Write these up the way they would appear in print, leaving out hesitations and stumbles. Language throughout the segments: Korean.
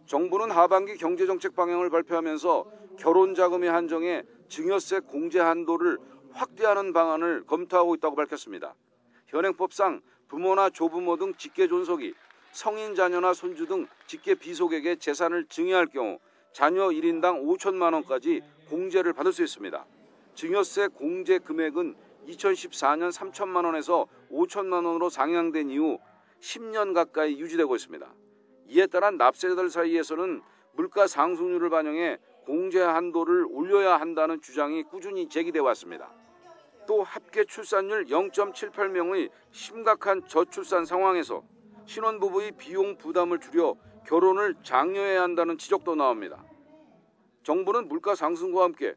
정부는 하반기 경제정책 방향을 발표하면서 결혼자금의 한정에 증여세 공제 한도를 확대하는 방안을 검토하고 있다고 밝혔습니다. 현행법상 부모나 조부모 등 직계 존속이 성인 자녀나 손주 등 직계 비속에게 재산을 증여할 경우 자녀 1인당 5천만 원까지 공제를 받을 수 있습니다. 증여세 공제 금액은 2014년 3천만 원에서 5천만 원으로 상향된 이후 10년 가까이 유지되고 있습니다. 이에 따라 납세자들 사이에서는 물가 상승률을 반영해 공제 한도를 올려야 한다는 주장이 꾸준히 제기돼 왔습니다. 또 합계 출산율 0.78명의 심각한 저출산 상황에서 신혼부부의 비용 부담을 줄여 결혼을 장려해야 한다는 지적도 나옵니다. 정부는 물가 상승과 함께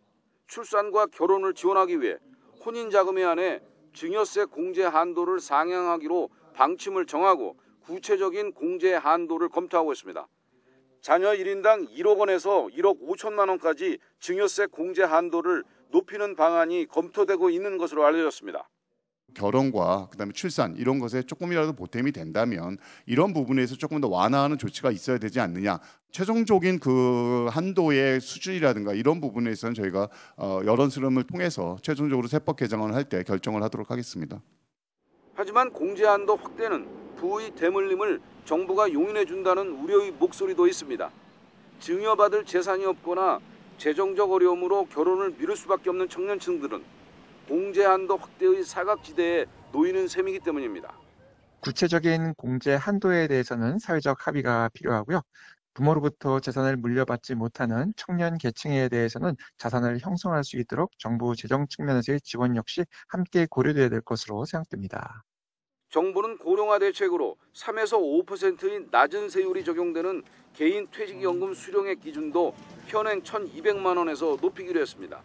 출산과 결혼을 지원하기 위해 혼인자금에 한해 증여세 공제 한도를 상향하기로 방침을 정하고 구체적인 공제 한도를 검토하고 있습니다. 자녀 1인당 1억 원에서 1억 5천만 원까지 증여세 공제 한도를 높이는 방안이 검토되고 있는 것으로 알려졌습니다. 결혼과 그다음에 출산 이런 것에 조금이라도 보탬이 된다면 이런 부분에서 조금 더 완화하는 조치가 있어야 되지 않느냐. 최종적인 그 한도의 수준이라든가 이런 부분에서는 저희가 여론수렴을 통해서 최종적으로 세법 개정안을 할 때 결정을 하도록 하겠습니다. 하지만 공제 한도 확대는 부의 대물림을 정부가 용인해 준다는 우려의 목소리도 있습니다. 증여받을 재산이 없거나 재정적 어려움으로 결혼을 미룰 수밖에 없는 청년층들은 공제 한도 확대의 사각지대에 놓이는 셈이기 때문입니다. 구체적인 공제 한도에 대해서는 사회적 합의가 필요하고요. 부모로부터 재산을 물려받지 못하는 청년 계층에 대해서는 자산을 형성할 수 있도록 정부 재정 측면에서의 지원 역시 함께 고려돼야 될 것으로 생각됩니다. 정부는 고령화 대책으로 3에서 5%의 낮은 세율이 적용되는 개인 퇴직연금 수령액 기준도 현행 1,200만 원에서 높이기로 했습니다.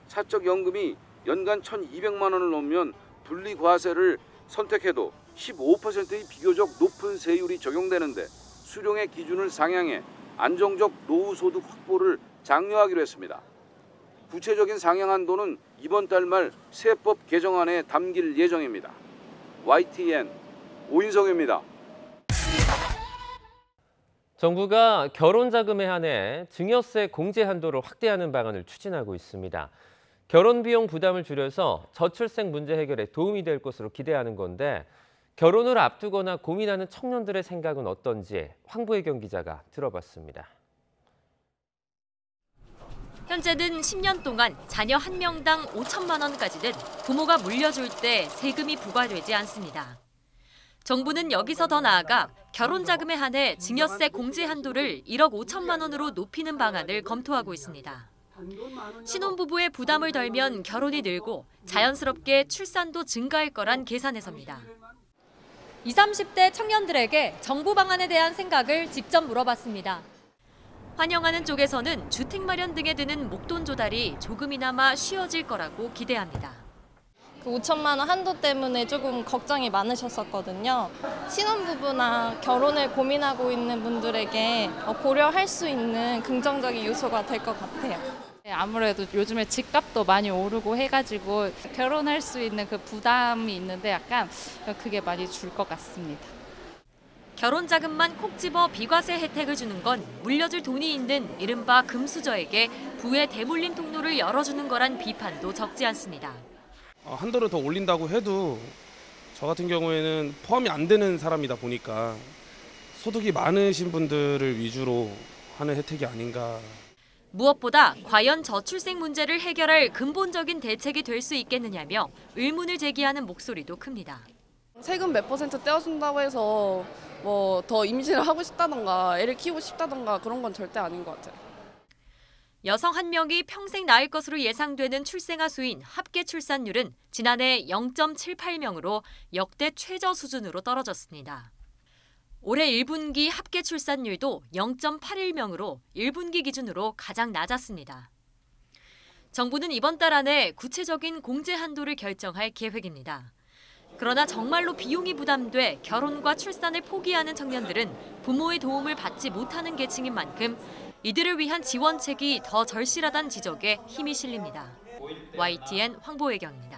사적연금이 연간 1,200만 원을 넘으면 분리과세를 선택해도 15%의 비교적 높은 세율이 적용되는데 수령액 기준을 상향해 안정적 노후소득 확보를 장려하기로 했습니다. 구체적인 상향 한도는 이번 달 말 세법 개정안에 담길 예정입니다. YTN 오인성입니다. 정부가 결혼자금에 한해 증여세 공제 한도를 확대하는 방안을 추진하고 있습니다. 결혼 비용 부담을 줄여서 저출생 문제 해결에 도움이 될 것으로 기대하는 건데 결혼을 앞두거나 고민하는 청년들의 생각은 어떤지 황보혜경 기자가 들어봤습니다. 현재는 10년 동안 자녀 1명당 5천만 원까지는 부모가 물려줄 때 세금이 부과되지 않습니다. 정부는 여기서 더 나아가 결혼자금에 한해 증여세 공제 한도를 1억 5천만 원으로 높이는 방안을 검토하고 있습니다. 신혼부부의 부담을 덜면 결혼이 늘고 자연스럽게 출산도 증가할 거란 계산에서입니다. 20, 30대 청년들에게 정부 방안에 대한 생각을 직접 물어봤습니다. 환영하는 쪽에서는 주택 마련 등에 드는 목돈 조달이 조금이나마 쉬워질 거라고 기대합니다. 그 5천만 원 한도 때문에 조금 걱정이 많으셨었거든요. 신혼부부나 결혼을 고민하고 있는 분들에게 고려할 수 있는 긍정적인 요소가 될 것 같아요. 아무래도 요즘에 집값도 많이 오르고 해가지고 결혼할 수 있는 그 부담이 있는데 약간 그게 많이 줄 것 같습니다. 결혼 자금만 콕 집어 비과세 혜택을 주는 건 물려줄 돈이 있는 이른바 금수저에게 부의 대물림 통로를 열어주는 거란 비판도 적지 않습니다. 한도를 더 올린다고 해도 저 같은 경우에는 포함이 안 되는 사람이다 보니까 소득이 많으신 분들을 위주로 하는 혜택이 아닌가. 무엇보다 과연 저출생 문제를 해결할 근본적인 대책이 될 수 있겠느냐며 의문을 제기하는 목소리도 큽니다. 세금 몇 % 떼어준다고 해서 뭐 더 임신을 하고 싶다던가 애를 키우고 싶다던가 그런 건 절대 아닌 것 같아요. 여성 1명이 평생 낳을 것으로 예상되는 출생아 수인 합계 출산율은 지난해 0.78명으로 역대 최저 수준으로 떨어졌습니다. 올해 1분기 합계 출산율도 0.81명으로 1분기 기준으로 가장 낮았습니다. 정부는 이번 달 안에 구체적인 공제 한도를 결정할 계획입니다. 그러나 정말로 비용이 부담돼 결혼과 출산을 포기하는 청년들은 부모의 도움을 받지 못하는 계층인 만큼 이들을 위한 지원책이 더 절실하다는 지적에 힘이 실립니다. YTN 황보혜경입니다.